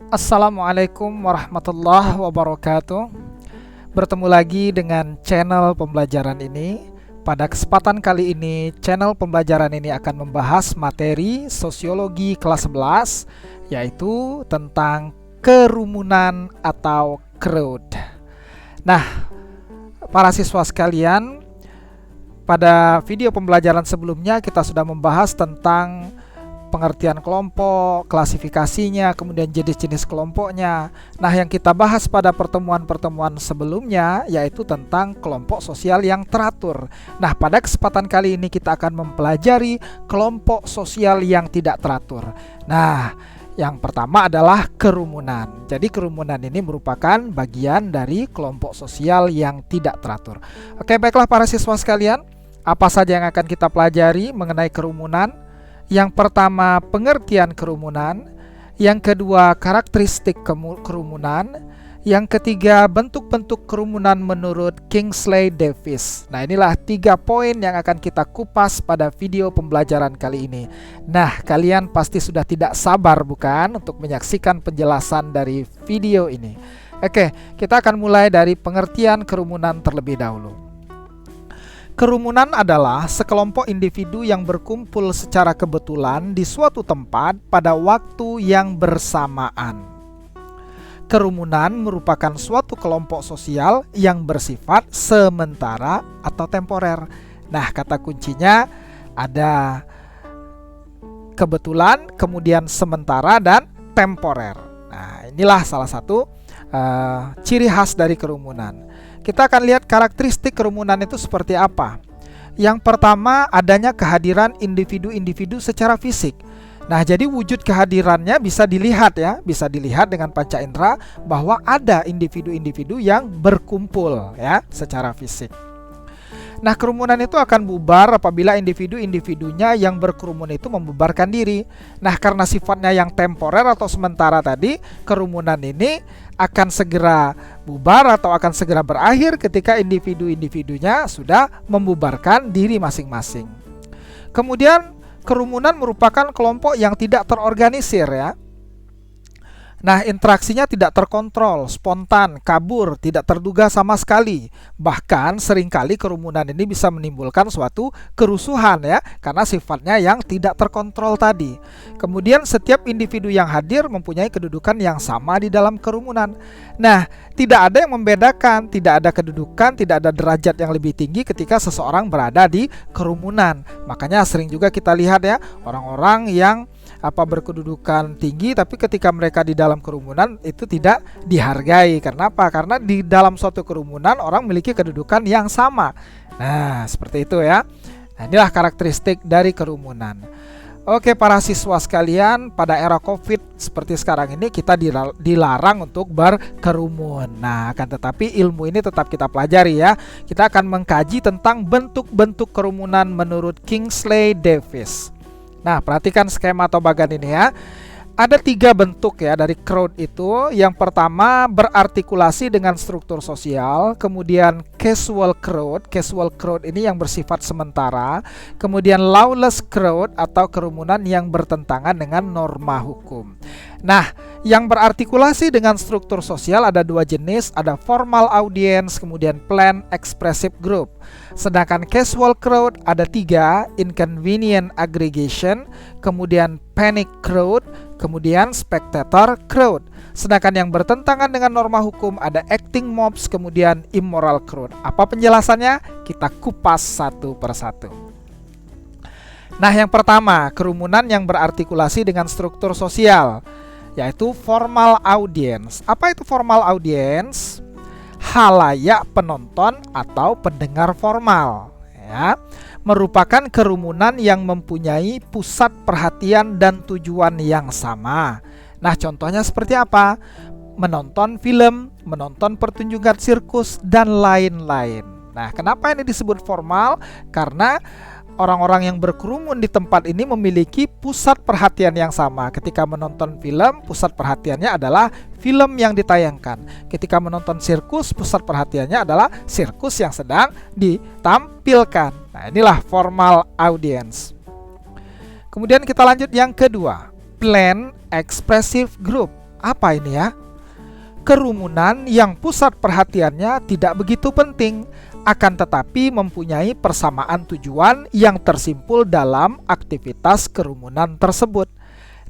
Assalamualaikum warahmatullahi wabarakatuh. Bertemu lagi dengan channel pembelajaran ini. Pada kesempatan kali ini, channel pembelajaran ini akan membahas materi sosiologi kelas 11, yaitu tentang kerumunan atau crowd. Nah, para siswa sekalian, pada video pembelajaran sebelumnya kita sudah membahas tentang pengertian kelompok, klasifikasinya, kemudian jenis-jenis kelompoknya. Nah, yang kita bahas pada pertemuan-pertemuan sebelumnya yaitu tentang kelompok sosial yang teratur. Nah, pada kesempatan kali ini kita akan mempelajari kelompok sosial yang tidak teratur. Nah, yang pertama adalah kerumunan. Jadi kerumunan ini merupakan bagian dari kelompok sosial yang tidak teratur. Oke, baiklah para siswa sekalian, apa saja yang akan kita pelajari mengenai kerumunan? Yang pertama, pengertian kerumunan. Yang kedua, karakteristik kerumunan. Yang ketiga, bentuk-bentuk kerumunan menurut Kingsley Davis. Nah, inilah 3 poin yang akan kita kupas pada video pembelajaran kali ini. Nah, kalian pasti sudah tidak sabar bukan untuk menyaksikan penjelasan dari video ini. Oke, kita akan mulai dari pengertian kerumunan terlebih dahulu. Kerumunan adalah sekelompok individu yang berkumpul secara kebetulan di suatu tempat pada waktu yang bersamaan. Kerumunan merupakan suatu kelompok sosial yang bersifat sementara atau temporer. Nah, kata kuncinya ada kebetulan, kemudian sementara, dan temporer. Nah, inilah salah satu ciri khas dari kerumunan. Kita akan lihat karakteristik kerumunan itu seperti apa. Yang pertama, adanya kehadiran individu-individu secara fisik. Nah, jadi wujud kehadirannya bisa dilihat ya, bisa dilihat dengan panca indera bahwa ada individu-individu yang berkumpul ya secara fisik. Nah, kerumunan itu akan bubar apabila individu-individunya yang berkerumun itu membubarkan diri. Nah, karena sifatnya yang temporer atau sementara tadi, kerumunan ini akan segera bubar atau akan segera berakhir ketika individu-individunya sudah membubarkan diri masing-masing. Kemudian, kerumunan merupakan kelompok yang tidak terorganisir ya. Nah, interaksinya tidak terkontrol, spontan, kabur, tidak terduga sama sekali. Bahkan seringkali kerumunan ini bisa menimbulkan suatu kerusuhan ya, karena sifatnya yang tidak terkontrol tadi. Kemudian setiap individu yang hadir mempunyai kedudukan yang sama di dalam kerumunan. Nah, tidak ada yang membedakan, tidak ada kedudukan, tidak ada derajat yang lebih tinggi ketika seseorang berada di kerumunan. Makanya sering juga kita lihat ya, orang-orang yang berkedudukan tinggi tapi ketika mereka di dalam kerumunan itu tidak dihargai. Karena apa? Karena di dalam suatu kerumunan orang memiliki kedudukan yang sama. Nah, seperti itu ya. Nah, inilah karakteristik dari kerumunan. Oke, para siswa sekalian, pada era COVID seperti sekarang ini kita dilarang untuk berkerumun. Nah, akan tetapi ilmu ini tetap kita pelajari ya. Kita akan mengkaji tentang bentuk-bentuk kerumunan menurut Kingsley Davis. Nah, perhatikan skema atau bagan ini ya. Ada 3 bentuk ya dari crowd itu. Yang pertama, berartikulasi dengan struktur sosial. Kemudian casual crowd. Casual crowd ini yang bersifat sementara. Kemudian lawless crowd atau kerumunan yang bertentangan dengan norma hukum. Nah, yang berartikulasi dengan struktur sosial ada 2 jenis. Ada formal audience, kemudian planned expressive group. Sedangkan casual crowd ada 3. Inconvenient aggregation, kemudian panic crowd, kemudian spectator crowd. Sedangkan yang bertentangan dengan norma hukum ada acting mobs, kemudian immoral crowd. Apa penjelasannya? Kita kupas satu persatu. Nah, yang pertama, kerumunan yang berartikulasi dengan struktur sosial, yaitu formal audience. Apa itu formal audience? Halayak penonton atau pendengar formal ya, merupakan kerumunan yang mempunyai pusat perhatian dan tujuan yang sama. Nah, contohnya seperti apa? Menonton film, menonton pertunjukan sirkus, dan lain-lain. Nah, kenapa ini disebut formal? Karena orang-orang yang berkerumun di tempat ini memiliki pusat perhatian yang sama. Ketika menonton film, pusat perhatiannya adalah film yang ditayangkan. Ketika menonton sirkus, pusat perhatiannya adalah sirkus yang sedang ditampilkan. Nah, inilah formal audience. Kemudian kita lanjut yang kedua, planned expressive group. Apa ini ya? Kerumunan yang pusat perhatiannya tidak begitu penting, akan tetapi mempunyai persamaan tujuan yang tersimpul dalam aktivitas kerumunan tersebut.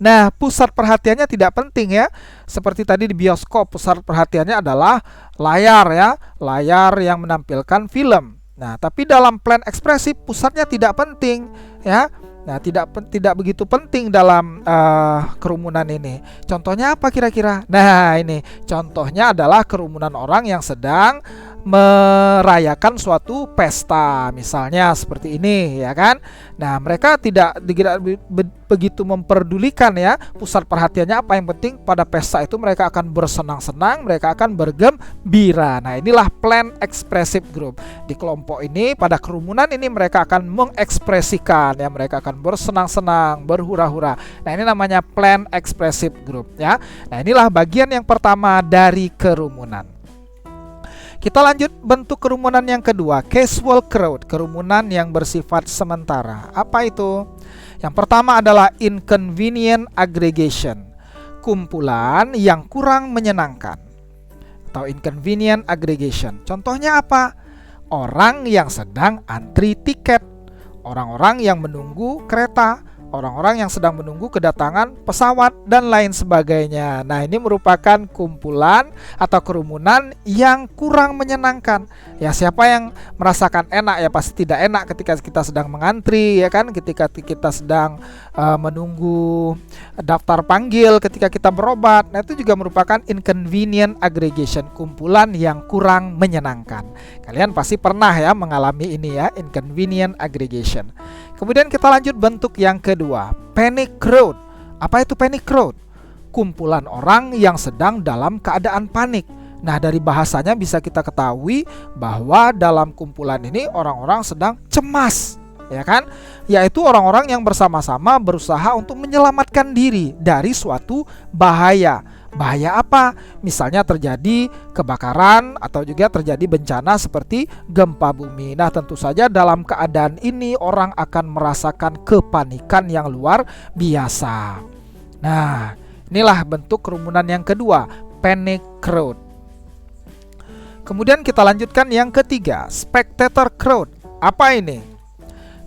Nah, pusat perhatiannya tidak penting ya. Seperti tadi di bioskop, pusat perhatiannya adalah layar ya, layar yang menampilkan film. Nah, tapi dalam plan ekspresif pusatnya tidak penting ya. Nah, tidak begitu penting dalam kerumunan ini. Contohnya apa kira-kira? Nah, ini contohnya adalah kerumunan orang yang sedang merayakan suatu pesta, misalnya seperti ini ya kan. Nah, mereka tidak begitu memperdulikan ya pusat perhatiannya apa, yang penting pada pesta itu mereka akan bersenang-senang, mereka akan bergembira. Nah, inilah plan expressive group. Di kelompok ini, pada kerumunan ini mereka akan mengekspresikan ya, mereka akan bersenang-senang, berhura-hura. Nah, ini namanya plan expressive group ya. Nah, inilah bagian yang pertama dari kerumunan. Kita lanjut bentuk kerumunan yang kedua, casual crowd, kerumunan yang bersifat sementara. Apa itu? Yang pertama adalah inconvenient aggregation, kumpulan yang kurang menyenangkan, atau inconvenient aggregation. Contohnya apa? Orang yang sedang antri tiket, orang-orang yang menunggu kereta, orang-orang yang sedang menunggu kedatangan pesawat, dan lain sebagainya. Nah, ini merupakan kumpulan atau kerumunan yang kurang menyenangkan. Ya, siapa yang merasakan enak ya pasti tidak enak ketika kita sedang mengantri ya kan, ketika kita sedang menunggu daftar panggil, ketika kita berobat. Nah, itu juga merupakan inconvenient aggregation, kumpulan yang kurang menyenangkan. Kalian pasti pernah ya mengalami ini ya, inconvenient aggregation. Kemudian kita lanjut bentuk yang kedua, panic crowd. Apa itu panic crowd? Kumpulan orang yang sedang dalam keadaan panik. Nah, dari bahasanya bisa kita ketahui bahwa dalam kumpulan ini orang-orang sedang cemas, ya kan? Yaitu orang-orang yang bersama-sama berusaha untuk menyelamatkan diri dari suatu bahaya. Bahaya apa? Misalnya terjadi kebakaran atau juga terjadi bencana seperti gempa bumi. Nah, tentu saja dalam keadaan ini orang akan merasakan kepanikan yang luar biasa. Nah, inilah bentuk kerumunan yang kedua, panic crowd. Kemudian kita lanjutkan yang ketiga, spectator crowd. Apa ini?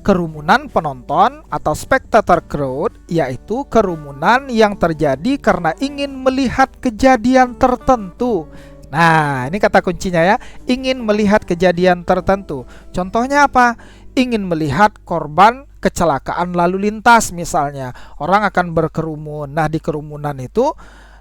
Kerumunan penonton atau spectator crowd, yaitu kerumunan yang terjadi karena ingin melihat kejadian tertentu. Nah, ini kata kuncinya ya, ingin melihat kejadian tertentu. Contohnya apa? Ingin melihat korban kecelakaan lalu lintas misalnya. Orang akan berkerumun. Nah, di kerumunan itu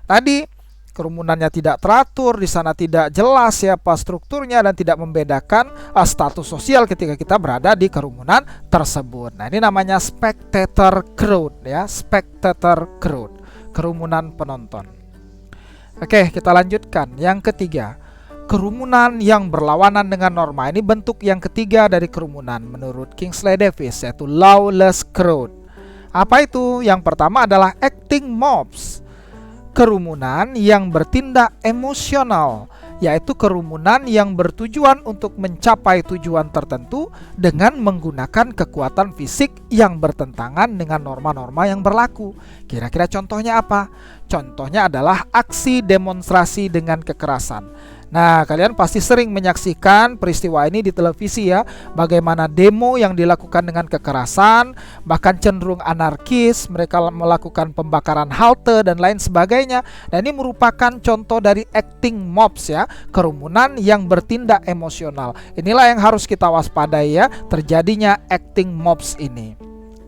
tadi kerumunannya tidak teratur, di sana tidak jelas siapa strukturnya dan tidak membedakan status sosial ketika kita berada di kerumunan tersebut. Nah, ini namanya spectator crowd ya, spectator crowd, kerumunan penonton. Oke, kita lanjutkan. Yang ketiga, kerumunan yang berlawanan dengan norma. Ini bentuk yang ketiga dari kerumunan menurut Kingsley Davis, yaitu lawless crowd. Apa itu? Yang pertama adalah acting mobs, kerumunan yang bertindak emosional, yaitu kerumunan yang bertujuan untuk mencapai tujuan tertentu dengan menggunakan kekuatan fisik yang bertentangan dengan norma-norma yang berlaku. Kira-kira contohnya apa? Contohnya adalah aksi demonstrasi dengan kekerasan. Nah, kalian pasti sering menyaksikan peristiwa ini di televisi ya, bagaimana demo yang dilakukan dengan kekerasan, bahkan cenderung anarkis, mereka melakukan pembakaran halte dan lain sebagainya. Dan ini merupakan contoh dari acting mobs ya, kerumunan yang bertindak emosional. Inilah yang harus kita waspadai ya, terjadinya acting mobs ini.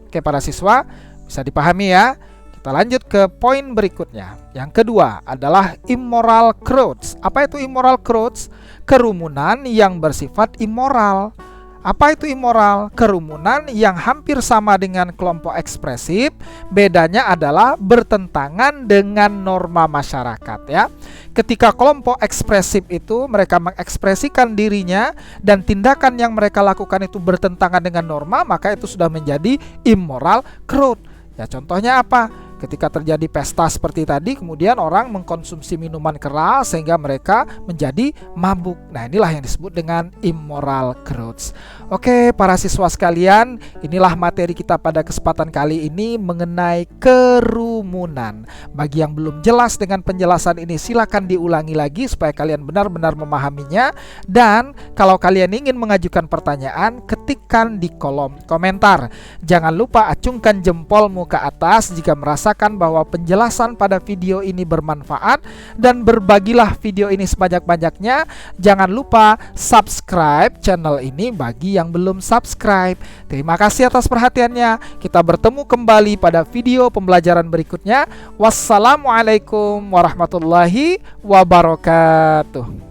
Oke, para siswa, bisa dipahami ya. Kita lanjut ke poin berikutnya. Yang kedua adalah immoral crowds. Apa itu immoral crowds? Kerumunan yang bersifat immoral. Apa itu immoral? Kerumunan yang hampir sama dengan kelompok ekspresif, bedanya adalah bertentangan dengan norma masyarakat ya. Ketika kelompok ekspresif itu mereka mengekspresikan dirinya dan tindakan yang mereka lakukan itu bertentangan dengan norma, maka itu sudah menjadi immoral crowd. Ya, contohnya apa? Ketika terjadi pesta seperti tadi, kemudian orang mengkonsumsi minuman keras sehingga mereka menjadi mabuk. Nah, inilah yang disebut dengan immoral growth. Oke, para siswa sekalian, inilah materi kita pada kesempatan kali ini mengenai kerumunan. Bagi yang belum jelas dengan penjelasan ini, silakan diulangi lagi supaya kalian benar-benar memahaminya. Dan kalau kalian ingin mengajukan pertanyaan, ketikkan di kolom komentar. Jangan lupa acungkan jempolmu ke atas jika merasakan bahwa penjelasan pada video ini bermanfaat, dan berbagilah video ini sebanyak-banyaknya. Jangan lupa subscribe channel ini bagi yang belum subscribe. Terima kasih atas perhatiannya. Kita bertemu kembali pada video pembelajaran berikutnya. Wassalamualaikum warahmatullahi wabarakatuh.